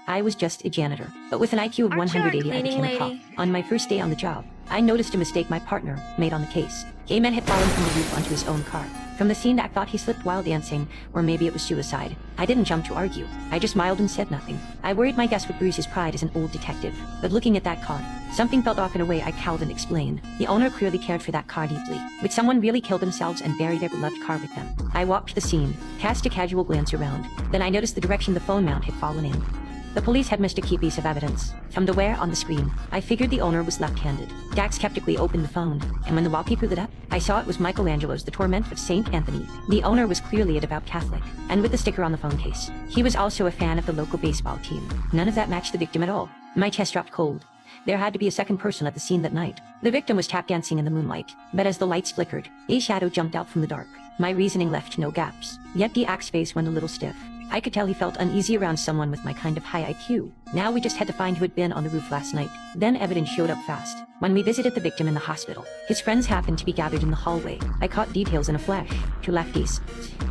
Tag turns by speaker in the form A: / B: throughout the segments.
A: I was just a janitor, but with an IQ of
B: Aren't you our
A: 180, I
B: cleaning
A: became a cop.
B: lady?
A: On my first day on the job, I noticed a mistake my partner made on the case. Gayman had fallen from the roof onto his own car. From the scene, I thought he slipped while dancing, or maybe it was suicide. I didn't jump to argue. I just smiled and said nothing. I worried my guest would bruise his pride as an old detective. But looking at that car, something felt off in a way I cowed and explained. The owner clearly cared for that car deeply. Would someone really kill themselves and bury their beloved car with them? I walked to the scene, cast a casual glance around. Then I noticed the direction the phone mount had fallen in. The police had missed a key piece of evidence. From the wear on the screen, I figured the owner was left-handed. Dax skeptically opened the phone, and when the wallpaper lit up, I saw it was Michelangelo's The Torment of St. Anthony. The owner was clearly a devout Catholic, and with the sticker on the phone case. He was also a fan of the local baseball team. None of that matched the victim at all. My chest dropped cold. There had to be a second person at the scene that night. The victim was tap dancing in the moonlight, but as the lights flickered, a shadow jumped out from the dark. My reasoning left no gaps. Yet Dax's face went a little stiff. I could tell he felt uneasy around someone with my kind of high IQ. Now we just had to find who had been on the roof last night. Then evidence showed up fast. When we visited the victim in the hospital, his friends happened to be gathered in the hallway. I caught details in a flash. Two lefties,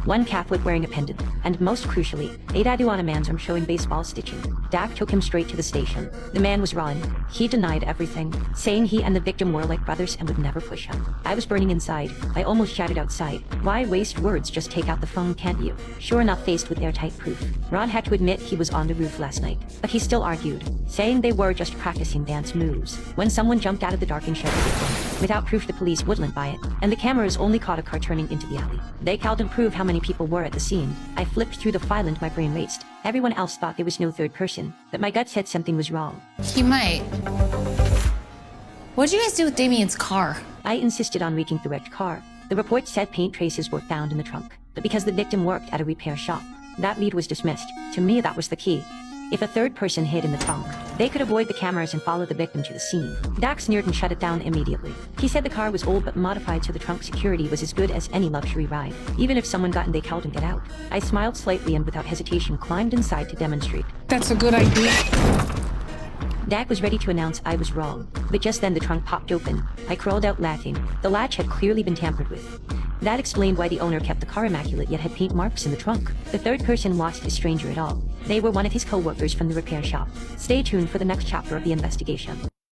A: one Catholic wearing a pendant, and most crucially, a tattoo on a man's arm showing baseball stitching. Dak took him straight to the station. The man was Ron. He denied everything, saying he and the victim were like brothers and would never push him. I was burning inside. I almost shouted outside. Why waste words? Just take out the phone, can't you? Sure enough, faced with airtight proof, Ron had to admit he was on the roof last night, but he still argued, saying they were just practicing dance moves. When someone jumped out of the dark and showed the victim, without proof the police wouldn't buy it, and the cameras only caught a car turning into the alley. They couldn't prove how many people were at the scene. I flipped through the file and my brain raced. Everyone else thought there was no third person, but my gut said something was wrong.
C: He might. What'd you guys do with Damien's car?
A: I insisted on reeking the wrecked car. The report said paint traces were found in the trunk, but because the victim worked at a repair shop, that lead was dismissed. To me, that was the key. If a third person hid in the trunk, they could avoid the cameras and follow the victim to the scene. Dax sneered and shut it down immediately. He said the car was old but modified so the trunk security was as good as any luxury ride. Even if someone got in, they couldn't get out. I smiled slightly and without hesitation climbed inside to demonstrate.
C: That's a good idea.
A: Dak was ready to announce I was wrong, but just then the trunk popped open. I crawled out laughing. The latch had clearly been tampered with. That explained why the owner kept the car immaculate yet had paint marks in the trunk. The third person wasn't a stranger at all. They were one of his co-workers from the repair shop. Stay tuned for the next chapter of the investigation.